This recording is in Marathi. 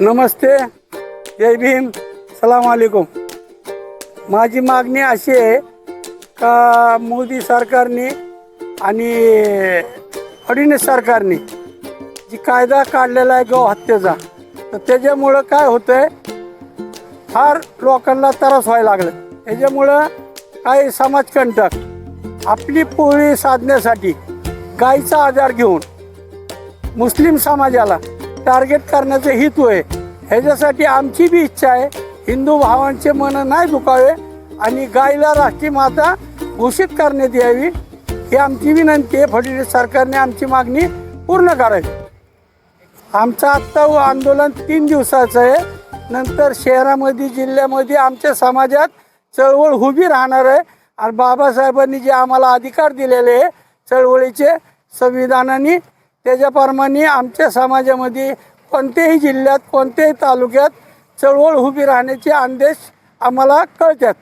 नमस्ते, जय भीम, सलाम वालेकुम। माझी मागणी अशी आहे का मोदी सरकारने आणि फडणवीस सरकारने जी कायदा काढलेला आहे गो हत्येचा, तर त्याच्यामुळं काय होतंय, फार लोकांना त्रास व्हायला लागला। त्याच्यामुळं काही समाजकंटक आपली पोळी साधण्यासाठी गायीचा आधार घेऊन मुस्लिम समाजाला टार्गेट करण्याचे हेतू आहे। ह्याच्यासाठी आमची बी इच्छा आहे हिंदू भावांचे मन नाही दुखावे आणि गायीला राष्ट्रीय माता घोषित करण्यात यावी, ही आमची विनंती आहे। फडणवीस सरकारने आमची मागणी पूर्ण करावी। आमचं आत्ता आंदोलन 3 दिवसाचं आहे। नंतर शहरामध्ये जिल्ह्यामध्ये आमच्या समाजात चळवळ उभी राहणार आहे आणि बाबासाहेबांनी जे आम्हाला अधिकार दिलेले आहे चळवळीचे संविधानाने, त्याच्याप्रमाणे आमच्या समाजामध्ये कोणत्याही जिल्ह्यात कोणत्याही तालुक्यात चळवळ उभी राहण्याचे आदेश आम्हाला कळतात।